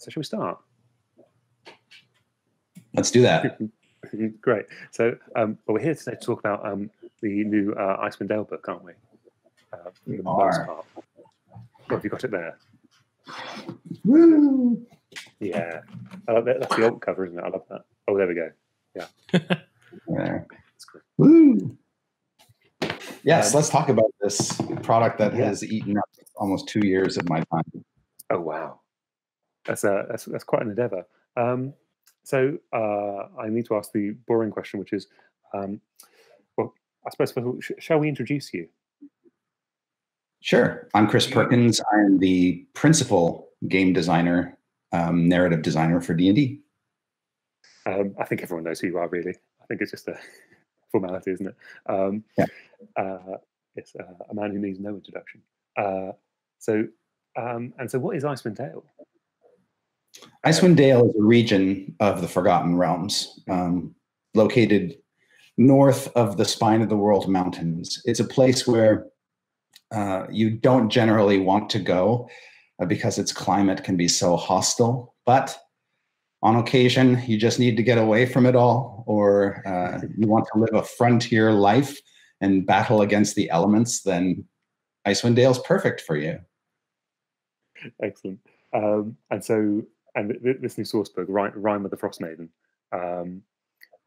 So shall we start? Let's do that. Great. So well, we're here today to talk about the new Icewind Dale book, aren't we? For the most part. Well, have you got it there? Woo! Yeah. That's the alt cover, isn't it? I love that. Oh, there we go. Yeah. There. Woo! Yes, let's talk about this product that has eaten up almost 2 years of my time. Oh wow, that's quite an endeavor. So I need to ask the boring question, which is, well, I suppose first of all, shall we introduce you? Sure. I'm Chris Perkins. I'm the principal game designer, narrative designer for D&D. I think everyone knows who you are, really. I think it's just a formality, isn't it? It's a man who needs no introduction. So what is Icewind Dale? Icewind Dale is a region of the Forgotten Realms, located north of the Spine of the World Mountains. It's a place where you don't generally want to go because its climate can be so hostile, but on occasion, you just need to get away from it all, or you want to live a frontier life and battle against the elements, then Icewind Dale's perfect for you. Excellent. And this new source book, Rime of the Frost Maiden, what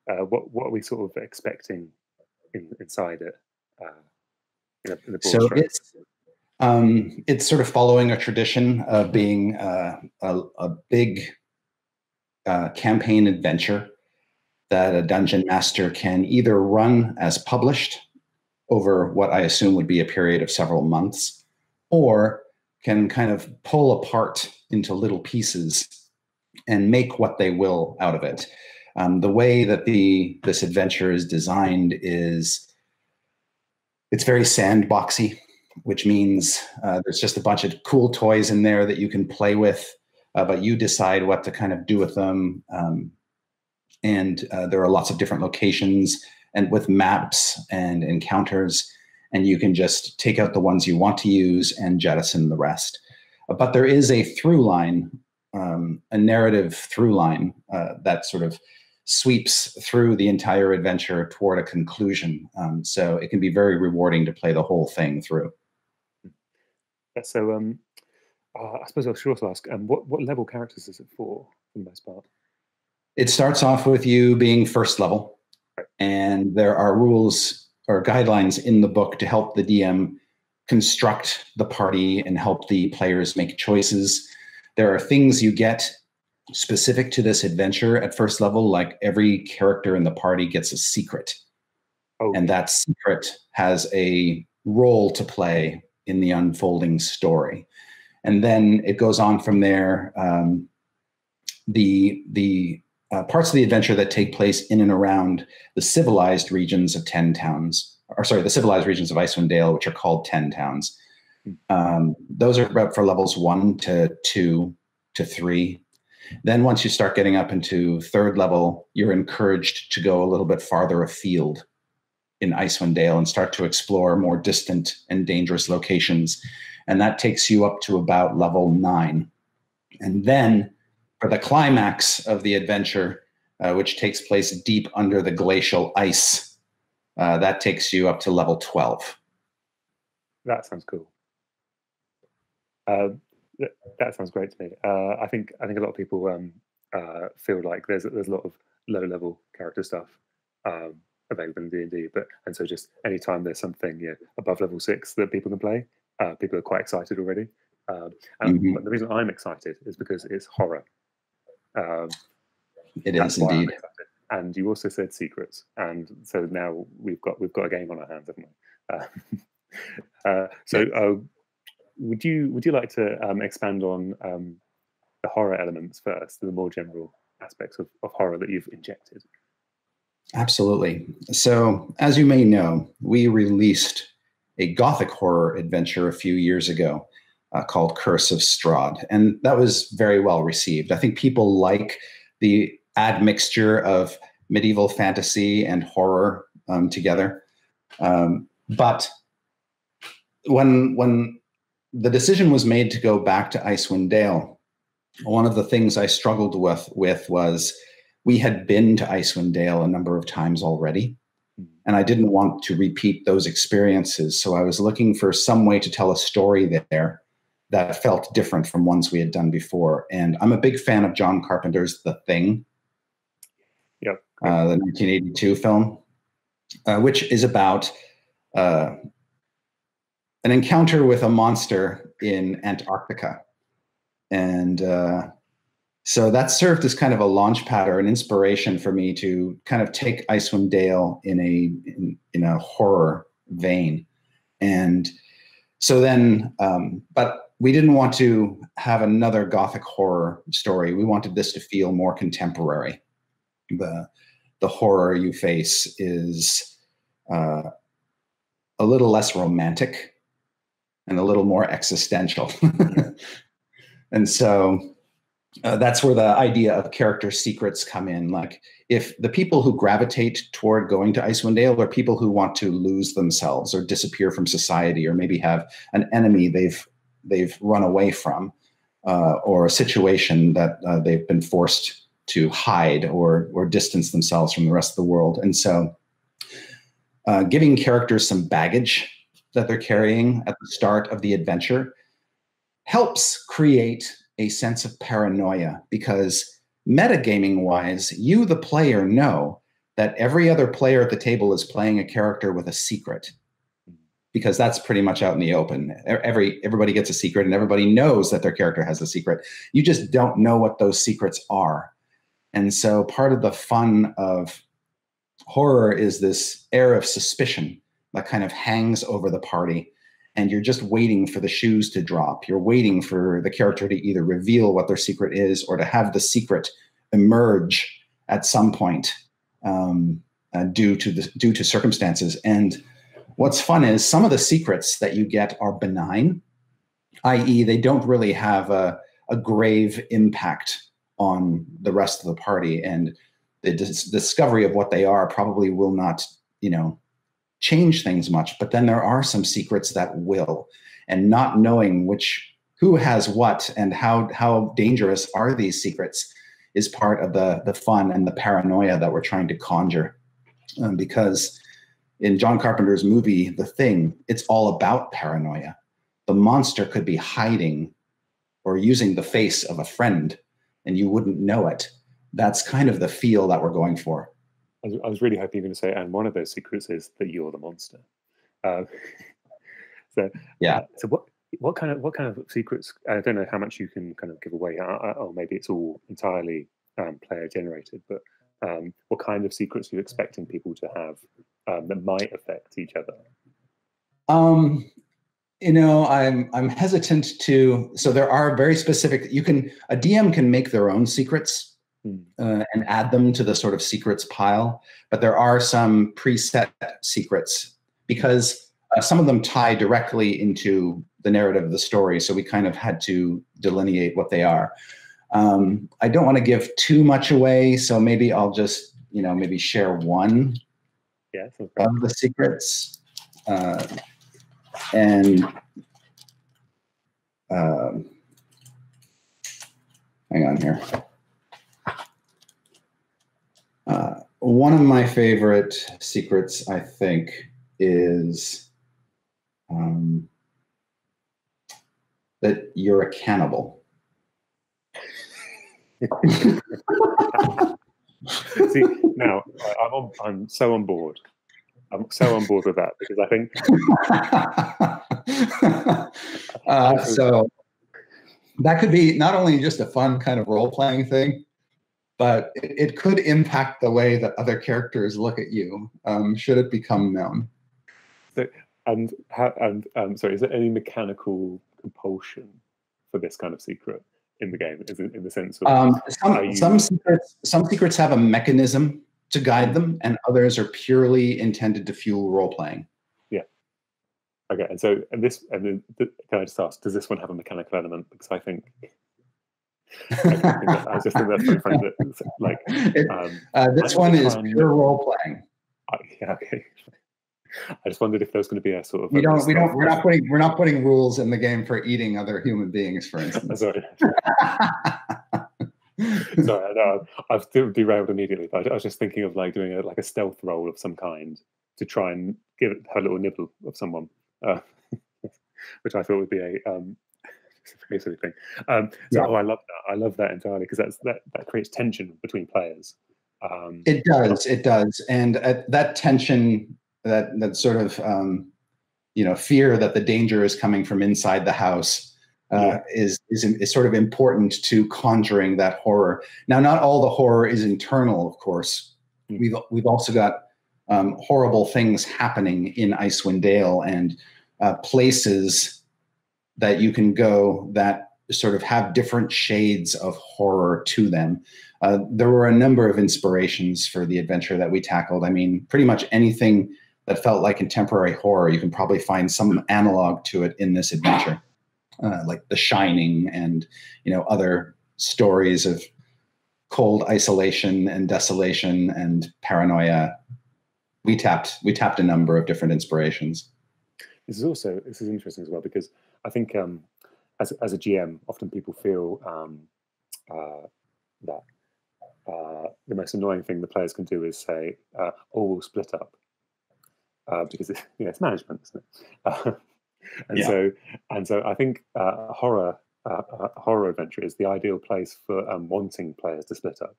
are we sort of expecting inside it? So it's sort of following a tradition of being a big campaign adventure that a dungeon master can either run as published over what I assume would be a period of several months, or can kind of pull apart into little pieces and make what they will out of it. The way that this adventure is designed is it's very sandboxy, which means there's just a bunch of cool toys in there that you can play with, but you decide what to kind of do with them. And there are lots of different locations and with maps and encounters, and you can just take out the ones you want to use and jettison the rest. But there is a through line, a narrative through line that sort of sweeps through the entire adventure toward a conclusion. So it can be very rewarding to play the whole thing through. So I suppose I should also ask, what level characters is it for the most part? It starts off with you being first level, and there are rules or guidelines in the book to help the DM construct the party and help the players make choices. There are things you get specific to this adventure at first level, like every character in the party gets a secret. And that secret has a role to play in the unfolding story. And then it goes on from there. The parts of the adventure that take place in and around the civilized regions of 10 towns, or sorry, the civilized regions of Icewind Dale, which are called 10 towns. Those are about for levels 1 to 2 to 3. Then once you start getting up into third level, you're encouraged to go a little bit farther afield in Icewind Dale and start to explore more distant and dangerous locations. And that takes you up to about level 9. And then for the climax of the adventure, which takes place deep under the glacial ice, that takes you up to level 12. That sounds cool. That sounds great to me. I think a lot of people feel like there's a lot of low level character stuff available in D&D, and so just anytime there's something above level 6 that people can play, people are quite excited already. But the reason I'm excited is because it's horror. It is indeed. And you also said secrets, and so now we've got a game on our hands, haven't we? Would you like to expand on the horror elements first, the more general aspects of horror that you've injected? Absolutely. So, as you may know, we released a gothic horror adventure a few years ago called Curse of Strahd, and that was very well received. I think people like the admixture of medieval fantasy and horror together. But when the decision was made to go back to Icewind Dale, one of the things I struggled with was we had been to Icewind Dale a number of times already, and I didn't want to repeat those experiences. So I was looking for some way to tell a story there that felt different from ones we had done before. And I'm a big fan of John Carpenter's The Thing, Yep. The 1982 film, which is about an encounter with a monster in Antarctica. And so that served as kind of a launch pad or an inspiration for me to kind of take Icewind Dale in a horror vein. And so then, but we didn't want to have another gothic horror story. We wanted this to feel more contemporary. The horror you face is a little less romantic and a little more existential. And so that's where the idea of character secrets come in. Like, if the people who gravitate toward going to Icewind Dale are people who want to lose themselves or disappear from society, or maybe have an enemy they've run away from, or a situation that they've been forced to hide or distance themselves from the rest of the world. And so giving characters some baggage that they're carrying at the start of the adventure helps create a sense of paranoia, because metagaming wise, you, the player, know that every other player at the table is playing a character with a secret, because that's pretty much out in the open. Everybody gets a secret, and everybody knows that their character has a secret. You just don't know what those secrets are. And so part of the fun of horror is this air of suspicion that kind of hangs over the party. And you're just waiting for the shoes to drop. You're waiting for the character to either reveal what their secret is, or to have the secret emerge at some point due to circumstances. And what's fun is some of the secrets that you get are benign, i.e., they don't really have a grave impact on the rest of the party. And the discovery of what they are probably will not, change things much. But then there are some secrets that will, and not knowing who has what and how dangerous are these secrets is part of the fun and the paranoia that we're trying to conjure. Because in John Carpenter's movie, The Thing, it's all about paranoia. The monster could be hiding or using the face of a friend, and you wouldn't know it. That's kind of the feel that we're going for. I was really hoping you were going to say, and one of those secrets is that you're the monster. So yeah. So what kind of secrets? I don't know how much you can kind of give away, or maybe it's all entirely player generated. But what kind of secrets are you expecting people to have that might affect each other? I'm hesitant to. So there are very specific. A DM can make their own secrets. And add them to the sort of secrets pile. But there are some preset secrets, because some of them tie directly into the narrative of the story. So we kind of had to delineate what they are. I don't want to give too much away, so maybe I'll just, maybe share one of the secrets. Hang on here. One of my favorite secrets, I think, is that you're a cannibal. See, now I'm so on board. I'm so on board with that, because I think so that could be not only just a fun kind of role-playing thing, but it could impact the way that other characters look at you, should it become known. So, sorry, is there any mechanical compulsion for this kind of secret in the game? Is it in the sense of some secrets have a mechanism to guide them, and others are purely intended to fuel role playing. Yeah. Okay, can I just ask, does this one have a mechanical element? Because I think. I just think that's so funny. This one is pure role playing. Yeah, okay. I just wondered if there was going to be a sort of we're not putting rules in the game for eating other human beings, for instance. Sorry. Sorry, no, I've still derailed immediately. But I was just thinking of like doing a stealth roll of some kind to try and give it a little nibble of someone, which I thought would be a very silly thing. I love that. I love that entirely because that creates tension between players. It does, and that tension, that sort of fear that the danger is coming from inside the house. Is sort of important to conjuring that horror. Now, not all the horror is internal, of course. We've also got horrible things happening in Icewind Dale, and places that you can go that sort of have different shades of horror to them. There were a number of inspirations for the adventure that we tackled. I mean, pretty much anything that felt like contemporary horror, you can probably find some analog to it in this adventure. Like The Shining and other stories of cold isolation and desolation and paranoia. We tapped a number of different inspirations. This is interesting as well, because I think as a GM, often people feel that the most annoying thing the players can do is say, we'll split up, because it's management, isn't it? And so I think horror adventure is the ideal place for wanting players to split up,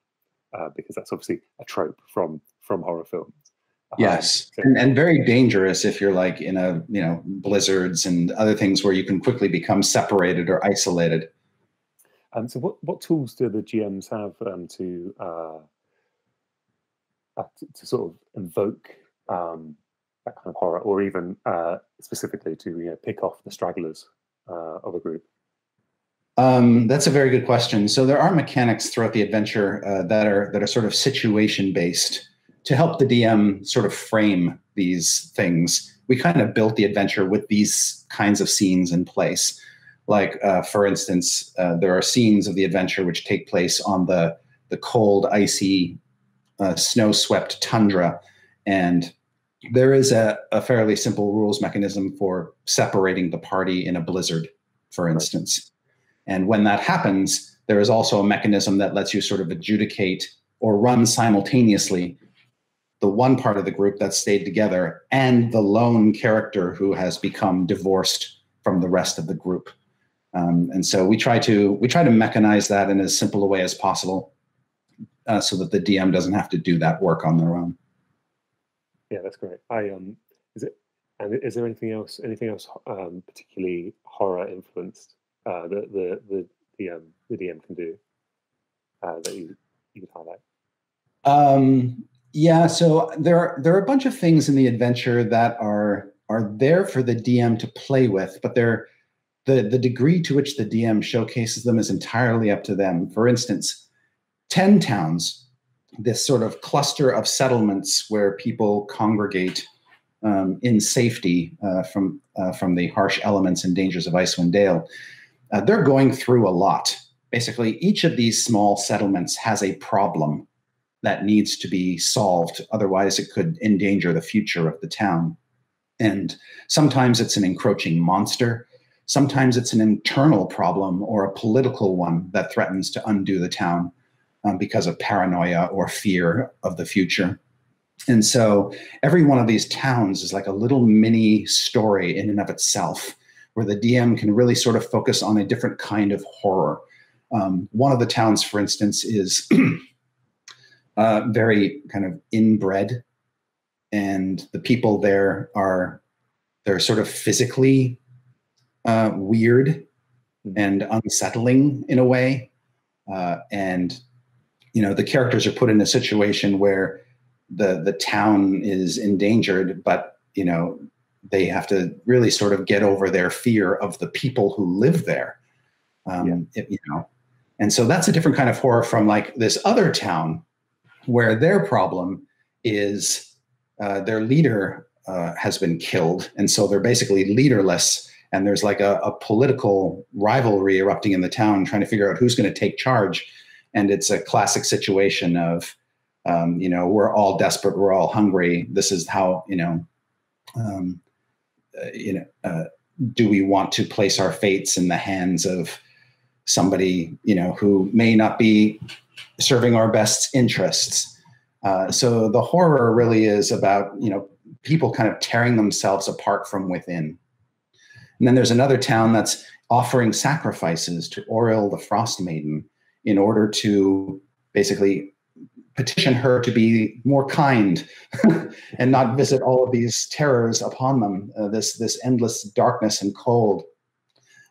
because that's obviously a trope from horror films. Yes, and very dangerous if you're like in a blizzards and other things where you can quickly become separated or isolated. So what tools do the GMs have to sort of invoke that kind of horror, or even specifically to pick off the stragglers of a group? That's a very good question. So there are mechanics throughout the adventure that are sort of situation based to help the DM sort of frame these things. We kind of built the adventure with these kinds of scenes in place. Like, for instance, there are scenes of the adventure which take place on the cold, icy, snow-swept tundra, and there is a fairly simple rules mechanism for separating the party in a blizzard, for instance. And when that happens, there is also a mechanism that lets you sort of adjudicate or run simultaneously the one part of the group that stayed together and the lone character who has become divorced from the rest of the group. And so we try to mechanize that in as simple a way as possible, so that the DM doesn't have to do that work on their own. Yeah, that's great. Is there anything else particularly horror influenced the DM can do that you could highlight? Yeah, so there are a bunch of things in the adventure that are there for the DM to play with, but the degree to which the DM showcases them is entirely up to them. For instance, 10 towns, this sort of cluster of settlements where people congregate in safety from the harsh elements and dangers of Icewind Dale, they're going through a lot. Basically, each of these small settlements has a problem that needs to be solved. Otherwise, it could endanger the future of the town. And sometimes it's an encroaching monster. Sometimes it's an internal problem or a political one that threatens to undo the town because of paranoia or fear of the future. And so every one of these towns is like a little mini story in and of itself, where the DM can really sort of focus on a different kind of horror. One of the towns, for instance, is very kind of inbred, and the people there they're sort of physically weird and unsettling in a way. And, the characters are put in a situation where the town is endangered, but, they have to really sort of get over their fear of the people who live there. And so that's a different kind of horror from like this other town where their problem is their leader has been killed. And so they're basically leaderless. And there's like a political rivalry erupting in the town, trying to figure out who's going to take charge. And it's a classic situation of, we're all desperate, we're all hungry. This is how, Um, you know, do we want to place our fates in the hands of somebody, you know, who may not be serving our best interests? So the horror really is about, you know, people kind of tearing themselves apart from within. And then there's another town that's offering sacrifices to Auriel the Frost Maiden in order to basically petition her to be more kind and not visit all of these terrors upon them, this endless darkness and cold.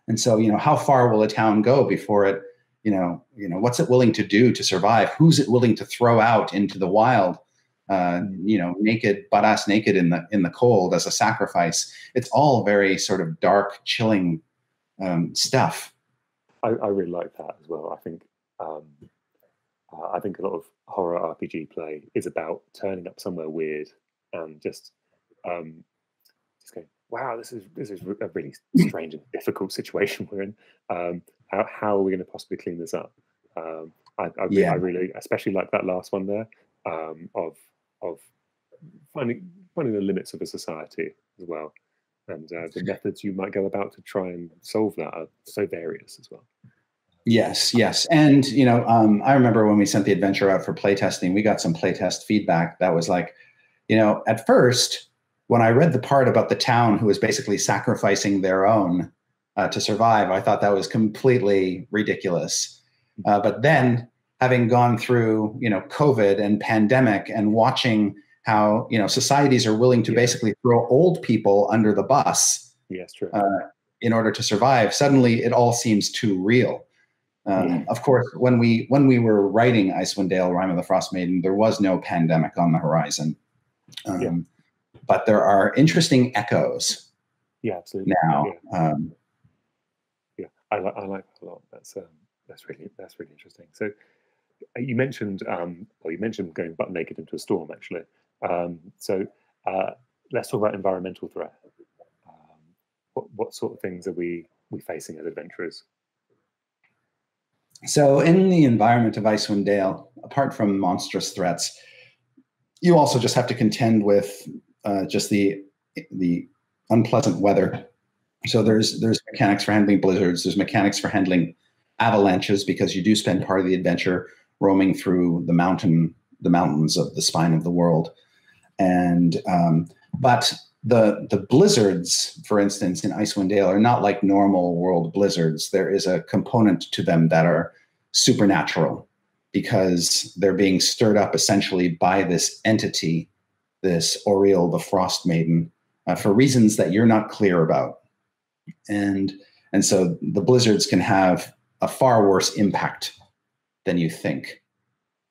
And so, you know, how far will a town go before it, what's it willing to do to survive? Who's it willing to throw out into the wild, naked, butt-ass naked in the cold as a sacrifice? It's all very sort of dark, chilling stuff. I really like that as well. I think a lot of horror RPG play is about turning up somewhere weird and just going, wow, this is a really strange and difficult situation we're in. How are we going to possibly clean this up? I really especially like that last one there, of finding the limits of a society as well, and the methods you might go about to try and solve that are so various as well. Yes. And, I remember when we sent the adventure out for playtesting, we got some playtest feedback that was like, at first, when I read the part about the town who was basically sacrificing their own to survive, I thought that was completely ridiculous. But then having gone through, COVID and pandemic and watching how, societies are willing to basically throw old people under the bus true. In order to survive, suddenly it all seems too real. Of course, when we were writing Icewind Dale, Rime of the Frost Maiden, there was no pandemic on the horizon. But there are interesting echoes. Yeah, absolutely. Now, I like that a lot. That's really interesting. So you mentioned going butt naked into a storm, actually. So let's talk about environmental threat. What sort of things are we facing as adventurers? So in the environment of Icewind Dale, apart from monstrous threats, you also just have to contend with just the unpleasant weather. So there's mechanics for handling blizzards. There's mechanics for handling avalanches, because you do spend part of the adventure roaming through the mountains of the spine of the world. And but the blizzards, for instance, in Icewind Dale are not like normal world blizzards. There is a component to them that are supernatural, because they're being stirred up essentially by this entity, this Auriel the Frost Maiden, for reasons that you're not clear about. And so the blizzards can have a far worse impact than you think.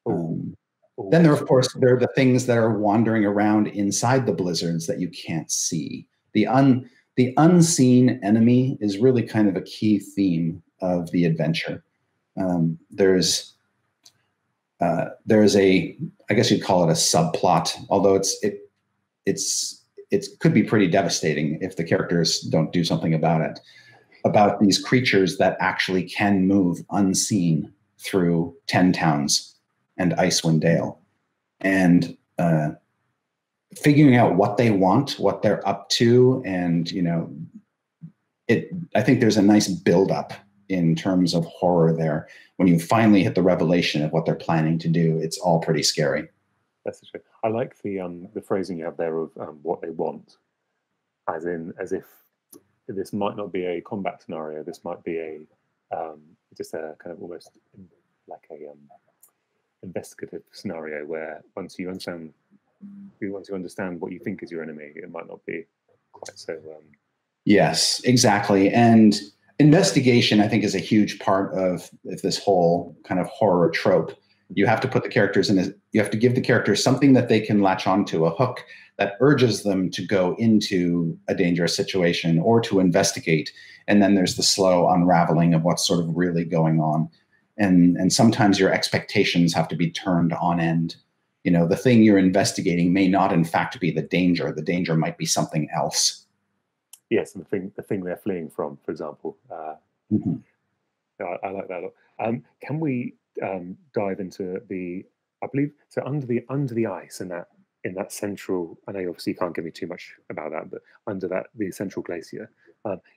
Then there are the things that are wandering around inside the blizzards that you can't see. The unseen enemy is really kind of a key theme of the adventure. There's a, I guess you'd call it a subplot, although it could be pretty devastating if the characters don't do something about it, about these creatures that actually can move unseen through 10 towns and Icewind Dale, and figuring out what they want, what they're up to. And, I think there's a nice buildup in terms of horror there. When you finally hit the revelation of what they're planning to do, it's all pretty scary. That's true. I like the phrasing you have there of what they want, as if this might not be a combat scenario. This might be just a kind of almost like a investigative scenario, where once you understand what you think is your enemy, it might not be quite so. Yes, exactly. And investigation, I think, is a huge part of this whole kind of horror trope. You have to put the characters you have to give the characters something that they can latch onto, a hook that urges them to go into a dangerous situation or to investigate. And then there's the slow unraveling of what's sort of really going on. And sometimes your expectations have to be turned on end. The thing you're investigating may not, in fact, be the danger. The danger might be something else. Yes, and the thing they're fleeing from, for example. I like that a lot. Can we dive into I believe so, under the ice and that in that central. I know obviously you can't give me too much about that, but under the central glacier,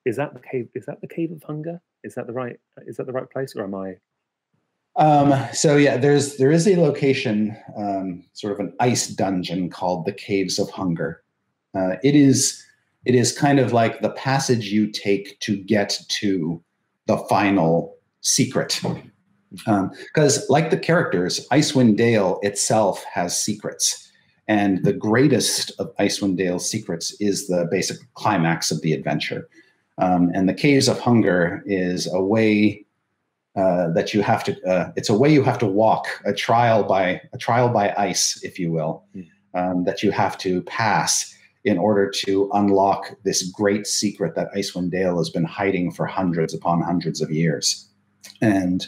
is that the cave? Is that the Cave of Hunger? Is that the right? Is that the right place, or am I? So yeah, there is a location, sort of an ice dungeon called the Caves of Hunger. It is kind of like the passage you take to get to the final secret. Because like the characters, Icewind Dale itself has secrets. And the greatest of Icewind Dale's secrets is the basic climax of the adventure. And the Caves of Hunger is a way that you have to, it's a way you have to walk, a trial by ice, if you will, that you have to pass in order to unlock this great secret that Icewind Dale has been hiding for hundreds upon hundreds of years. And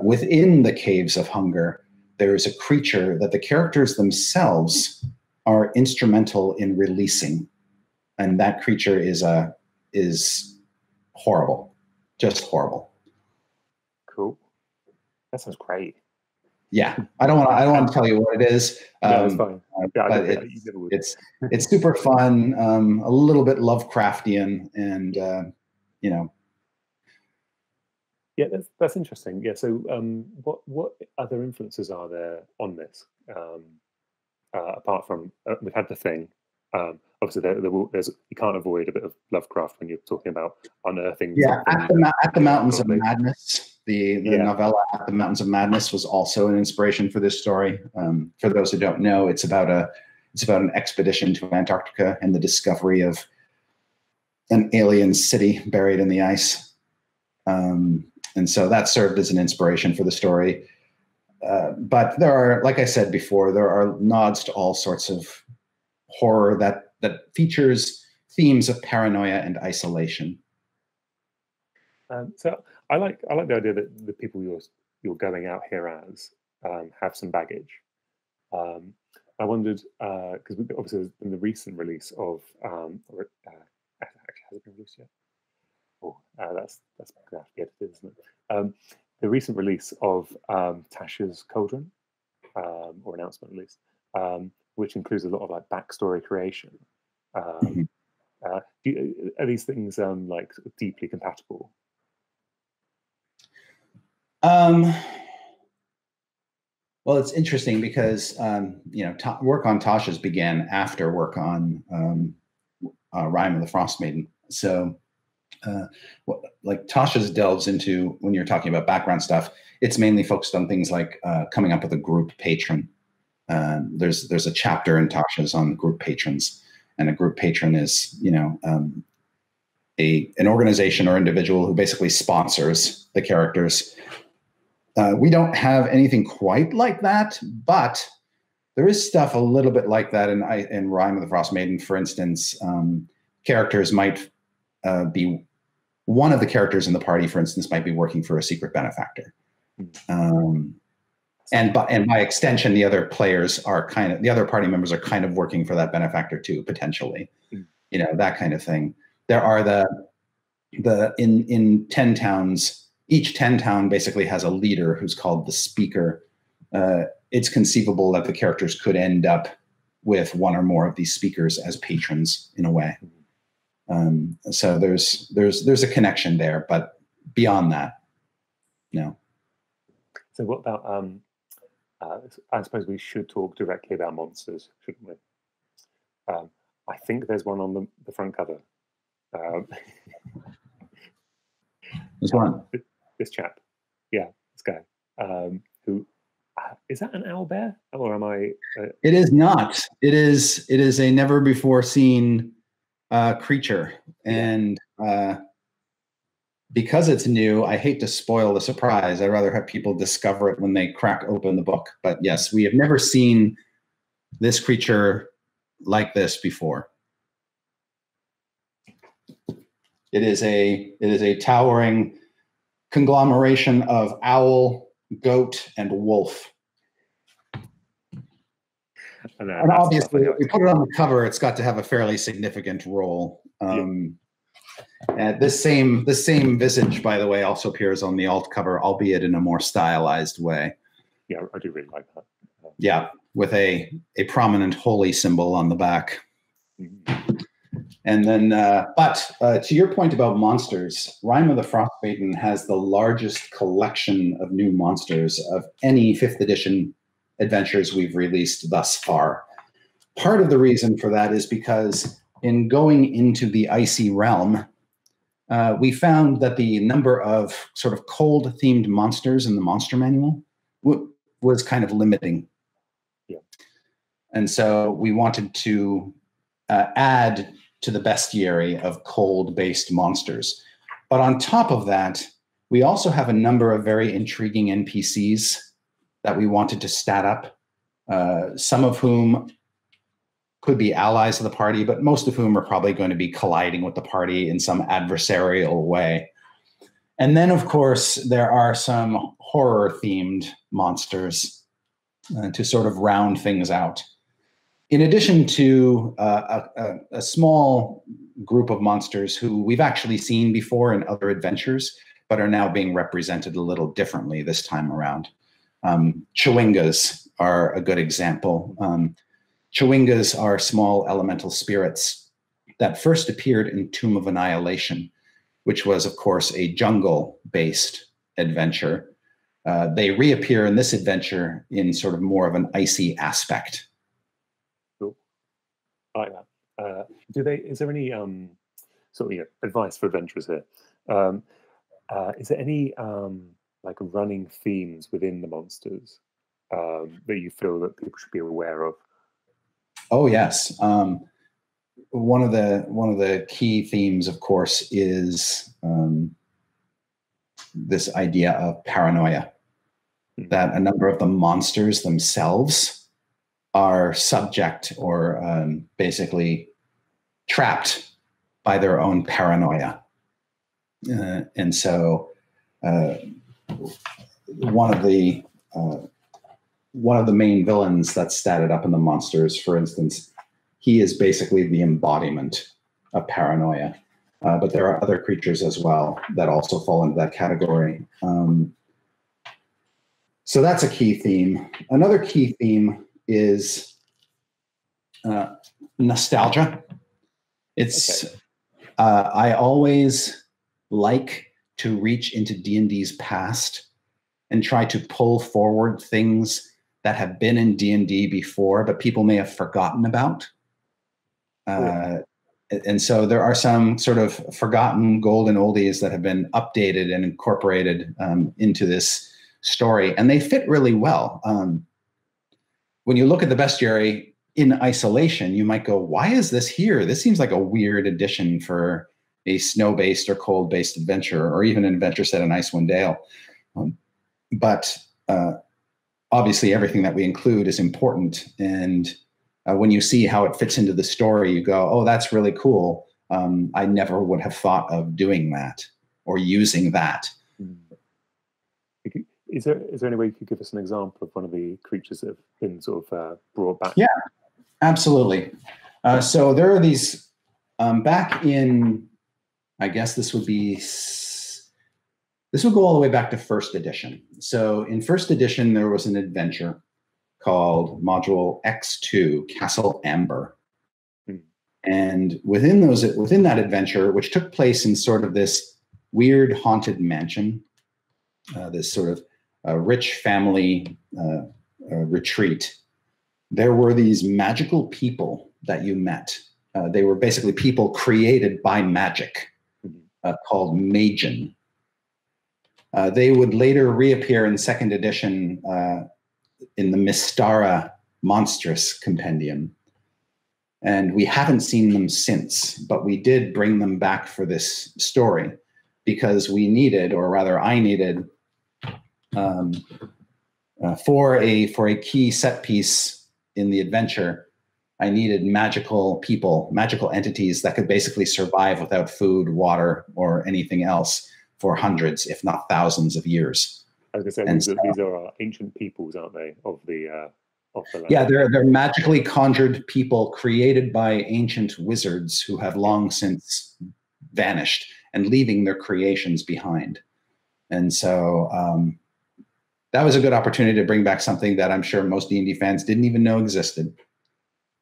within the Caves of Hunger, there is a creature that the characters themselves are instrumental in releasing. And that creature is horrible, just horrible. Cool. That sounds great. Yeah, I don't want to tell you what it is. No, it's fine. Yeah, but it's super fun, a little bit Lovecraftian, and you know. Yeah, that's interesting. Yeah, so what other influences are there on this? Apart from we've had The Thing. Obviously, there's you can't avoid a bit of Lovecraft when you're talking about unearthing. Yeah, at the Mountains of Madness, the novella At the Mountains of Madness was also an inspiration for this story. For those who don't know, it's about an expedition to Antarctica and the discovery of an alien city buried in the ice. And so that served as an inspiration for the story. But there are, like I said before, there are nods to all sorts of horror that features themes of paranoia and isolation. So I like the idea that the people you're going out here as have some baggage. I wondered because obviously there's been the recent release of actually has it been released yet? Oh, that's going to have to be edited, isn't it? The recent release of Tasha's Cauldron, or announcement at least, which includes a lot of like backstory creation. Are these things like deeply compatible? Well, it's interesting because work on Tasha's began after work on Rime of the Frost Maiden. So, like Tasha's delves into, when you're talking about background stuff, it's mainly focused on things like coming up with a group patron. There's a chapter in Tasha's on group patrons, and a group patron is an organization or individual who basically sponsors the characters. We don't have anything quite like that, but there is stuff a little bit like that in Rime of the Frost Maiden. For instance, characters might be, one of the characters in the party, for instance, might be working for a secret benefactor. And by extension, the other party members are kind of working for that benefactor too, potentially. That kind of thing. There are in 10 towns, each 10 town basically has a leader who's called the speaker. It's conceivable that the characters could end up with one or more of these speakers as patrons in a way. So there's a connection there, but beyond that, no. So what about I suppose we should talk directly about monsters, shouldn't we? I think there's one on the front cover. This one? This chap. Yeah, this guy. Who is that, an owlbear? Or am I? It is not. It is a never before seen creature. And because it's new, I hate to spoil the surprise. I'd rather have people discover it when they crack open the book. But yes, we have never seen this creature like this before. It is a towering conglomeration of owl, goat, and wolf. And obviously, if we put it on the cover, it's got to have a fairly significant role. This same visage, by the way, also appears on the alt cover, albeit in a more stylized way. Yeah, I do really like that. Yeah. with a prominent holy symbol on the back. And then, but to your point about monsters, Rime of the Frostmaiden has the largest collection of new monsters of any 5th edition adventures we've released thus far. Part of the reason for that is because in going into the Icy Realm, we found that the number of sort of cold-themed monsters in the monster manual was kind of limiting. Yeah. And so we wanted to add to the bestiary of cold-based monsters. But on top of that, we also have a number of very intriguing NPCs that we wanted to stat up, some of whom could be allies of the party, but most of whom are probably going to be colliding with the party in some adversarial way. And then, of course, there are some horror-themed monsters to sort of round things out. In addition to a small group of monsters who we've actually seen before in other adventures, but are now being represented a little differently this time around. Chwingas are a good example. Chwingas are small elemental spirits that first appeared in Tomb of Annihilation, which was, of course, a jungle-based adventure. They reappear in this adventure in sort of more of an icy aspect. Cool. I like that. Is there any sort of advice for adventurers here? Is there any like running themes within the monsters that you feel that people should be aware of? Oh yes, one of the key themes, of course, is this idea of paranoia. That a number of the monsters themselves are subject or basically trapped by their own paranoia, and so one of the main villains that's statted up in the monsters, for instance, he is basically the embodiment of paranoia. But there are other creatures as well that also fall into that category. So that's a key theme. Another key theme is nostalgia. It's I always like to reach into D&D's past and try to pull forward things that have been in D&D before, but people may have forgotten about. And so there are some sort of forgotten golden oldies that have been updated and incorporated into this story, and they fit really well. When you look at the bestiary in isolation, you might go, why is this here? This seems like a weird addition for a snow-based or cold-based adventure, or even an adventure set in Icewind Dale. But obviously everything that we include is important, and when you see how it fits into the story, you go, oh, that's really cool. I never would have thought of doing that or using that. Is there any way you could give us an example of one of the creatures that have been sort of brought back? Yeah, absolutely. So there are these, back in, I guess this would go all the way back to 1st edition. So in 1st edition, there was an adventure called Module X2, Castle Amber. And within that adventure, which took place in sort of this weird haunted mansion, this sort of rich family retreat, there were these magical people that you met. They were basically people created by magic, called Magian. They would later reappear in 2nd edition in the Mystara Monstrous Compendium. And we haven't seen them since, but we did bring them back for this story because we needed, or rather I needed, for a key set piece in the adventure, I needed magical people, magical entities that could basically survive without food, water, or anything else for hundreds, if not thousands of years. I was going to say, these are ancient peoples, aren't they, of the land? Yeah, they're magically conjured people created by ancient wizards who have long since vanished and leaving their creations behind. And so that was a good opportunity to bring back something that I'm sure most D&D fans didn't even know existed.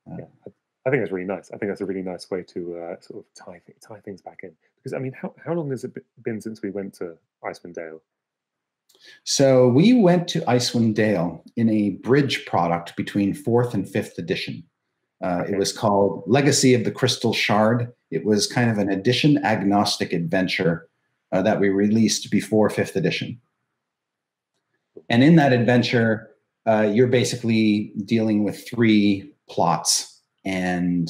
Yeah, I think that's really nice. I think that's a really nice way to sort of tie things back in. Because I mean, how long has it been since we went to Icewind Dale? So we went to Icewind Dale in a bridge product between 4th and 5th edition. It was called Legacy of the Crystal Shard. It was kind of an edition agnostic adventure that we released before 5th edition. And in that adventure, you're basically dealing with 3 plots. And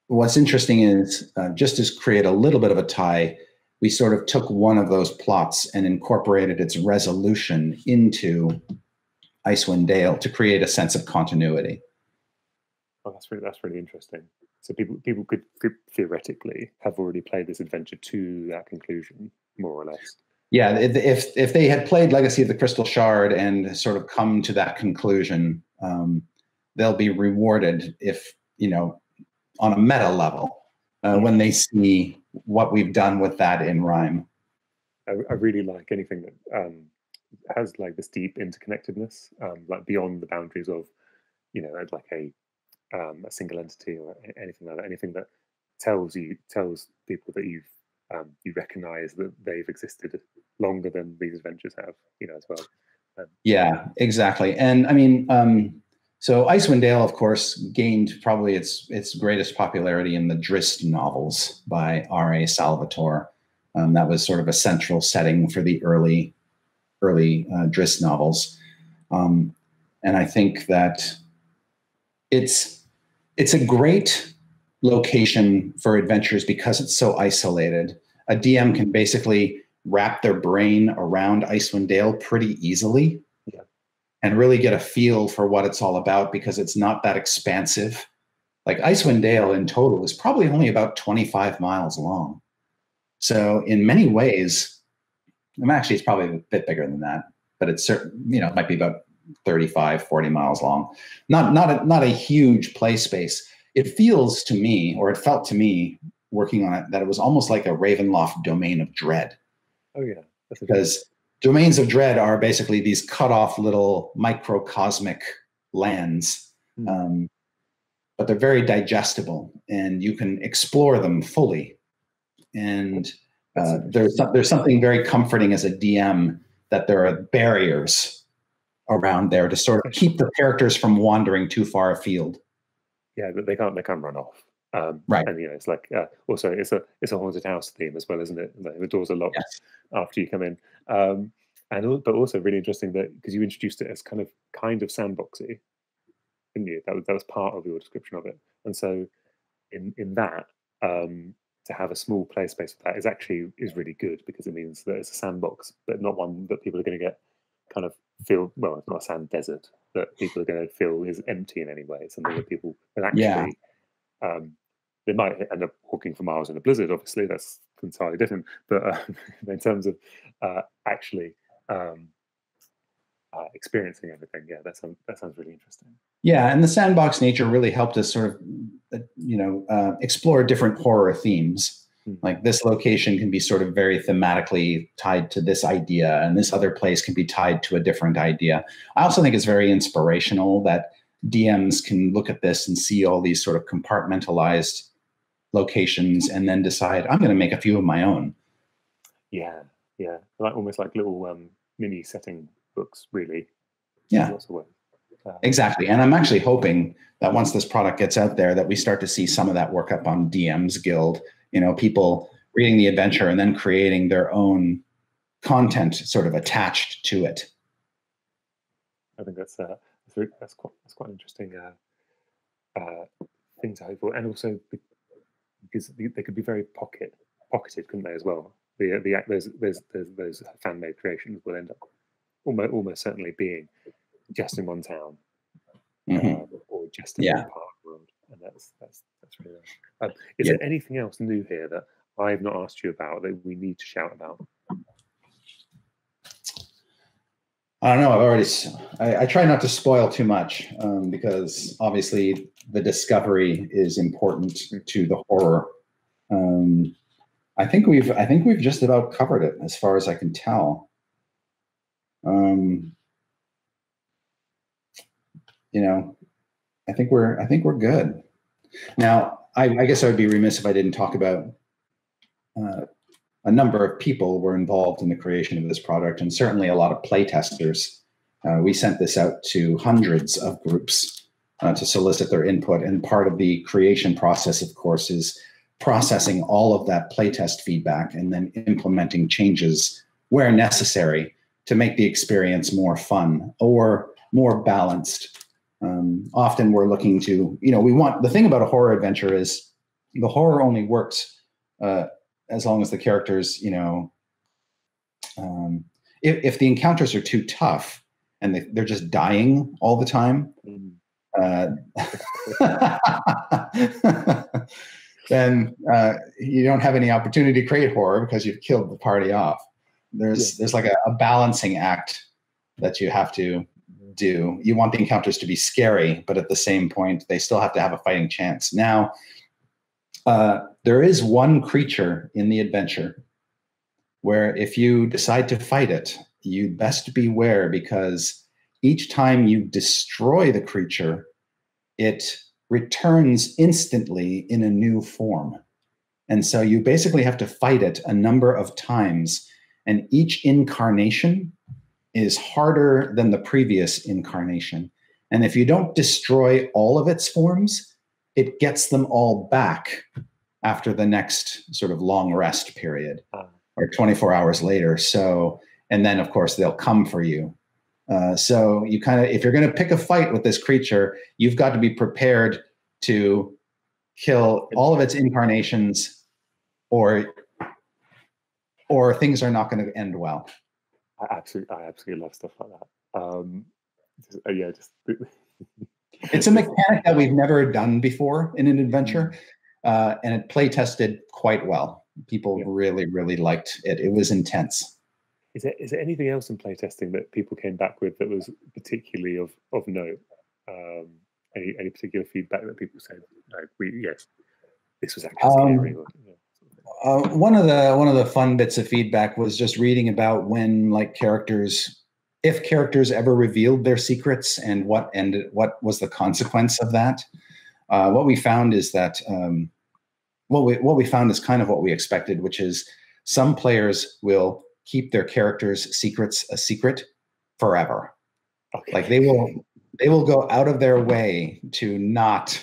what's interesting is, just to create a little bit of a tie, we sort of took one of those plots and incorporated its resolution into Icewind Dale to create a sense of continuity. Oh, that's really interesting. So people could theoretically have already played this adventure to that conclusion, more or less. Yeah, if they had played Legacy of the Crystal Shard and sort of come to that conclusion, they'll be rewarded if, you know, on a meta level, when they see what we've done with that in Rime. I really like anything that has like this deep interconnectedness, like beyond the boundaries of, you know, like a single entity or anything like that. Anything that tells people that you recognize that they've existed longer than these adventures have, you know, as well. Yeah, exactly. And I mean, so Icewind Dale, of course, gained probably its greatest popularity in the Drizzt novels by R.A. Salvatore. That was sort of a central setting for the early Drizzt novels. And I think that it's a great location for adventures because it's so isolated. A DM can basically wrap their brain around Icewind Dale pretty easily. Yeah. And really get a feel for what it's all about because it's not that expansive. Like Icewind Dale in total is probably only about 25 miles long. So in many ways, actually it's probably a bit bigger than that, but it's certain, you know, it might be about 35, 40 miles long. Not a huge play space. It feels to me, or it felt to me working on it, that it was almost like a Ravenloft domain of dread. Oh yeah. Because domains of dread are basically these cut off little microcosmic lands, but they're very digestible and you can explore them fully. And there's something very comforting as a DM that there are barriers around there to sort of keep the characters from wandering too far afield. Yeah, but they can't run off. Right. And you know, it's like also it's a haunted house theme as well, isn't it? Like, the doors are locked after you come in, but also really interesting that because you introduced it as kind of sandboxy, didn't you? That was part of your description of it, and so in that to have a small play space for that is really good because it means that it's a sandbox, but not one that people are going to get kind of feel, well, it's not a sand desert that people are going to feel is empty in any way. It's something that people can actually. They might end up walking for miles in a blizzard. Obviously, that's entirely different. But in terms of actually experiencing everything, yeah, that sounds really interesting. Yeah, and the sandbox nature really helped us sort of, explore different horror themes. Like this location can be sort of very thematically tied to this idea, and this other place can be tied to a different idea. I also think it's very inspirational that DMs can look at this and see all these sort of compartmentalized locations and then decide, I'm going to make a few of my own. Yeah, like almost like little mini setting books, really. Yeah, lots of work. Exactly. And I'm actually hoping that once this product gets out there, that we start to see some of that work up on DM's Guild. You know, people reading the adventure and then creating their own content sort of attached to it. I think that's quite interesting thing to hope for, and also because they could be very pocketed, couldn't they, as well? Those fan-made creations will end up almost certainly being just in one town, or just in one part of the world, and that's really nice. Is there anything else new here that I've not asked you about that we need to shout about? I don't know. I try not to spoil too much because obviously the discovery is important to the horror. I think we've just about covered it as far as I can tell. You know, I think we're good. Now, I guess I would be remiss if I didn't talk about a number of people were involved in the creation of this product, and certainly a lot of play testers. We sent this out to hundreds of groups to solicit their input, and part of the creation process, of course, is processing all of that playtest feedback and then implementing changes where necessary to make the experience more fun or more balanced. Often we're looking to, the thing about a horror adventure is the horror only works as long as the characters, if the encounters are too tough and they're just dying all the time, then you don't have any opportunity to create horror because you've killed the party off. There's like a balancing act that you have to do. You want the encounters to be scary, but at the same point, they still have to have a fighting chance. Now, there is one creature in the adventure where if you decide to fight it, you best beware, because each time you destroy the creature, it returns instantly in a new form. And so you basically have to fight it a number of times, and each incarnation is harder than the previous incarnation. And if you don't destroy all of its forms, it gets them all back after the next sort of long rest period, or 24 hours later. So, and then of course they'll come for you. So you if you're going to pick a fight with this creature, you've got to be prepared to kill all of its incarnations, or things are not going to end well. I absolutely love stuff like that. It's a mechanic that we've never done before in an adventure, and it play tested quite well. People really, really liked it. It was intense. Is there anything else in playtesting that people came back with that was particularly of note? Any particular feedback that people said, like, this was actually scary? One of the fun bits of feedback was just reading about when, like, if characters ever revealed their secrets and what was the consequence of that. What we found is that what we found is kind of what we expected, which is some players will keep their characters' secrets a secret forever. Okay. Like they will go out of their way to not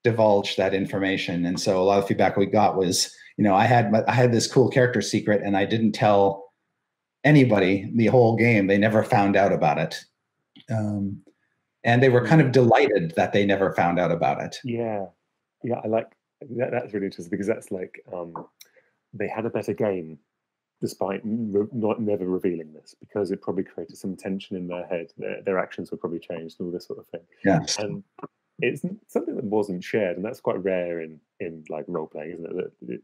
divulge that information. And so a lot of feedback we got was, I had this cool character secret and I didn't tell anybody the whole game. They never found out about it. And they were kind of delighted that they never found out about it. Yeah. I like that. That's really interesting, because that's like, they had a better game despite never revealing this, because it probably created some tension in their head. Their actions were probably changed and all this sort of thing. Yes. And it's something that wasn't shared, and that's quite rare in like role playing, isn't it? That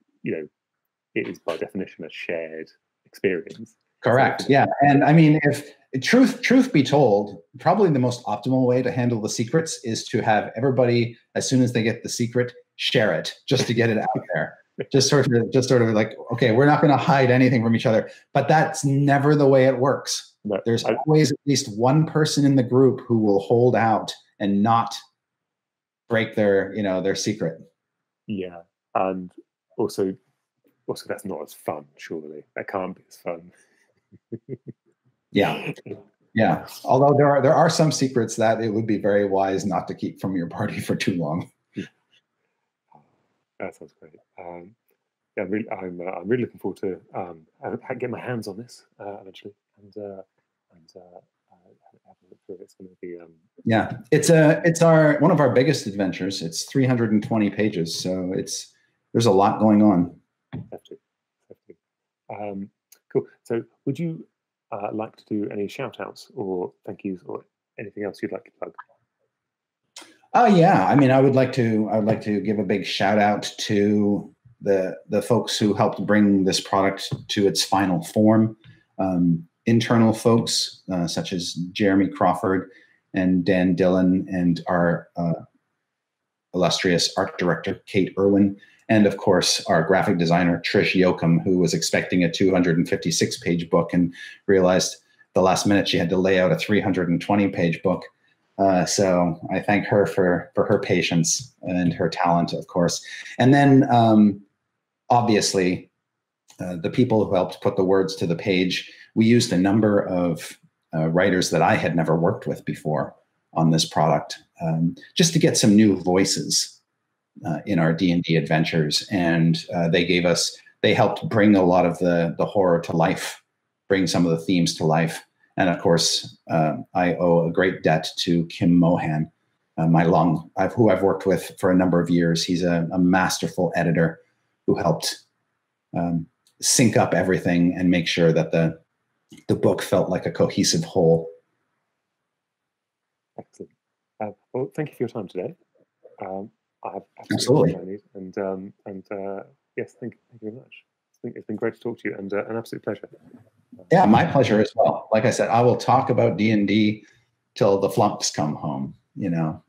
it is by definition a shared experience. Correct. Yeah. And I mean, if truth be told, probably the most optimal way to handle the secrets is to have everybody, as soon as they get the secret, share it, just to get it out there. Just sort of like, okay, we're not going to hide anything from each other, but that's never the way it works. No, There's always at least one person in the group who will hold out and not break their secret. Yeah. And also that's not as fun, surely. That can't be as fun. Yeah. Although there are some secrets that it would be very wise not to keep from your party for too long. That sounds great. I'm really looking forward to getting my hands on this eventually, and have a look through it. It's going to be it's one of our biggest adventures. It's 320 pages, so there's a lot going on. Hefty. Cool. So, would you like to do any shout outs or thank yous or anything else you'd like to plug? Yeah. I mean, I would like to give a big shout out to the folks who helped bring this product to its final form. Internal folks such as Jeremy Crawford and Dan Dillon, and our illustrious art director, Kate Irwin, And of course, our graphic designer, Trish Yoakum, who was expecting a 256-page book and realized the last minute she had to lay out a 320-page book. So I thank her for her patience and her talent, of course. And then obviously, the people who helped put the words to the page, we used a number of writers that I had never worked with before on this product, just to get some new voices in our D&D adventures. And they helped bring a lot of the horror to life, bring some of the themes to life. And of course, I owe a great debt to Kim Mohan, who I've worked with for a number of years. He's a masterful editor who helped sync up everything and make sure that the book felt like a cohesive whole. Excellent. Well, thank you for your time today. I have absolutely. Yes, thank you very much. It's been great to talk to you, and an absolute pleasure. Yeah, my pleasure as well. Like I said, I will talk about D&D till the flumps come home, you know.